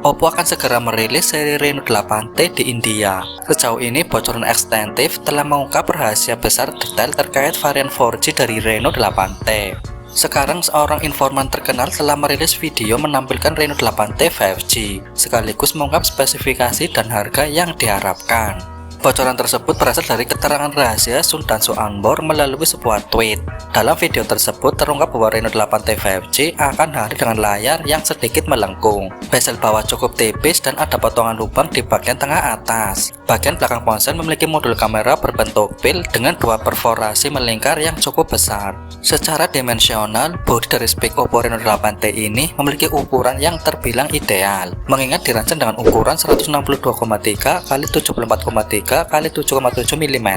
Oppo akan segera merilis seri Reno 8T di India. Sejauh ini, bocoran ekstensif telah mengungkap rahasia besar detail terkait varian 4G dari Reno 8T. Sekarang seorang informan terkenal telah merilis video menampilkan Reno 8T 5G, sekaligus mengungkap spesifikasi dan harga yang diharapkan. Bocoran tersebut berasal dari keterangan rahasia Sun dan Soanbor melalui sebuah tweet. Dalam video tersebut terungkap bahwa Reno 8T 5G akan hadir dengan layar yang sedikit melengkung, bezel bawah cukup tipis dan ada potongan lubang di bagian tengah atas. Bagian belakang ponsel memiliki modul kamera berbentuk pil dengan dua perforasi melingkar yang cukup besar. Secara dimensional, bodi dari spek Oppo Reno 8T ini memiliki ukuran yang terbilang ideal, mengingat dirancang dengan ukuran 162,3 x 74,3 x 7,7 mm,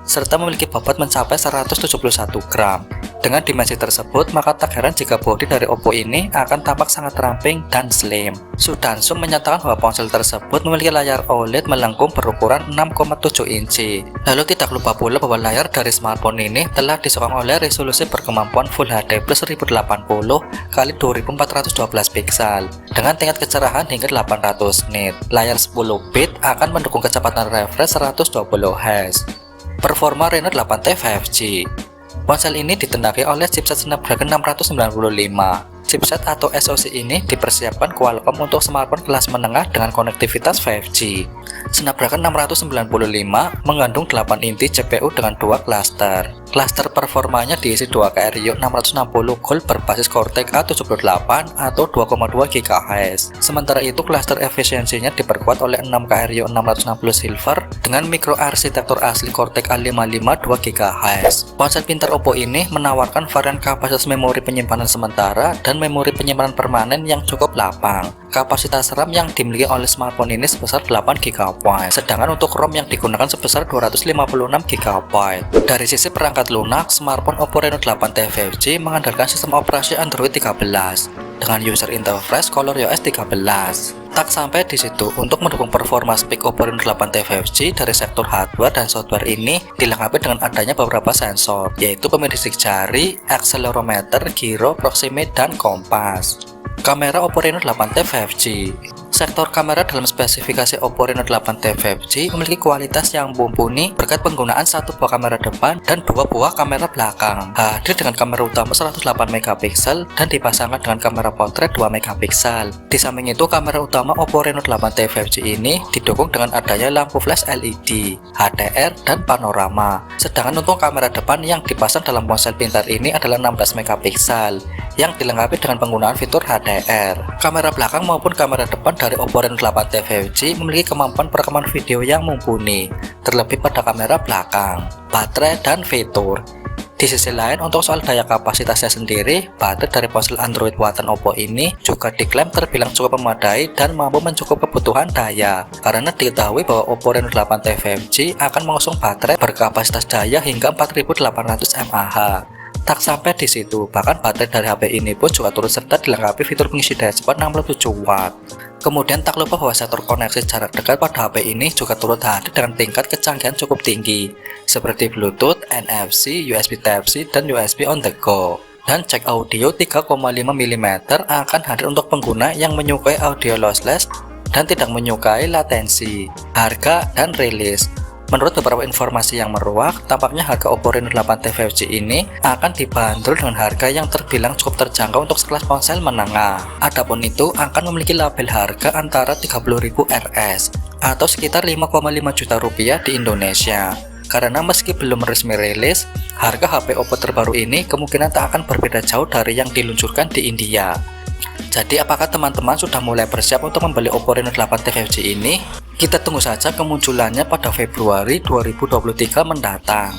serta memiliki bobot mencapai 171 gram. Dengan dimensi tersebut, maka tak heran jika bodi dari Oppo ini akan tampak sangat ramping dan slim. Sudansum menyatakan bahwa ponsel tersebut memiliki layar OLED melengkung berukuran 6,7 inci. Lalu tidak lupa pula bahwa layar dari smartphone ini telah disokong oleh resolusi berkemampuan Full HD plus 1080 x 2412 pixel dengan tingkat kecerahan hingga 800 nit. Layar 10 bit akan mendukung kecepatan refresh 120 Hz. Performa Reno 8T 5G. Ponsel ini ditandai oleh chipset Snapdragon 695. Chipset atau SoC ini dipersiapkan Qualcomm untuk smartphone kelas menengah dengan konektivitas 5G. Snapdragon 695 mengandung 8 inti CPU dengan dua klaster. Klaster performanya diisi 2 Kryo 660 Gold berbasis Cortex A78 atau 2,2 GHz. Sementara itu klaster efisiensinya diperkuat oleh 6 Kryo 660 Silver dengan mikroarsitektur asli Cortex A55 2 GHz. Ponsel pintar Oppo ini menawarkan varian kapasitas memori penyimpanan sementara dan memori penyimpanan permanen yang cukup lapang. Kapasitas RAM yang dimiliki oleh smartphone ini sebesar 8 GB, sedangkan untuk ROM yang digunakan sebesar 256 GB. Dari sisi perangkat lunak, smartphone Oppo Reno 8T 5G mengandalkan sistem operasi Android 13 dengan user interface ColorOS 13. Tak sampai di situ, untuk mendukung performa spek Oppo Reno 8T 5G dari sektor hardware dan software ini dilengkapi dengan adanya beberapa sensor, yaitu pemilih sidik jari, accelerometer, gyro, proximate, dan kompas. Kamera Oppo Reno 8T 5G. Sektor kamera dalam spesifikasi Oppo Reno 8T 5G memiliki kualitas yang mumpuni berkat penggunaan satu buah kamera depan dan dua buah kamera belakang. Hadir dengan kamera utama 108 MP dan dipasangkan dengan kamera potret 2 MP. Di samping itu, kamera utama Oppo Reno 8T 5G ini didukung dengan adanya lampu flash LED, HDR, dan panorama. Sedangkan untuk kamera depan yang dipasang dalam ponsel pintar ini adalah 16 MP yang dilengkapi dengan penggunaan fitur HDR. Kamera belakang maupun kamera depan dari Oppo Reno 8T 5G memiliki kemampuan perekaman video yang mumpuni, terlebih pada kamera belakang, baterai, dan fitur. Di sisi lain, untuk soal daya kapasitasnya sendiri, baterai dari ponsel Android buatan Oppo ini juga diklaim terbilang cukup memadai dan mampu mencukupi kebutuhan daya, karena diketahui bahwa Oppo Reno 8T 5G akan mengusung baterai berkapasitas daya hingga 4800 mAh. Tak sampai di situ, bahkan baterai dari HP ini pun juga turut serta dilengkapi fitur pengisi daya cepat 67 Watt. Kemudian tak lupa bahwa sektor koneksi jarak dekat pada HP ini juga turut hadir dengan tingkat kecanggihan cukup tinggi, seperti Bluetooth, NFC, USB Type-C, dan USB on the go. Dan jack audio 3,5 mm akan hadir untuk pengguna yang menyukai audio lossless dan tidak menyukai latensi. Harga dan rilis. Menurut beberapa informasi yang meruak, tampaknya harga Oppo Reno 8T 5G ini akan dibanderol dengan harga yang terbilang cukup terjangkau untuk sekelas ponsel menengah. Adapun itu akan memiliki label harga antara 30.000 Rs atau sekitar 5,5 juta rupiah di Indonesia. Karena meski belum resmi rilis, harga HP Oppo terbaru ini kemungkinan tak akan berbeda jauh dari yang diluncurkan di India. Jadi apakah teman-teman sudah mulai bersiap untuk membeli Oppo Reno 8T 5G ini? Kita tunggu saja kemunculannya pada Februari 2023 mendatang.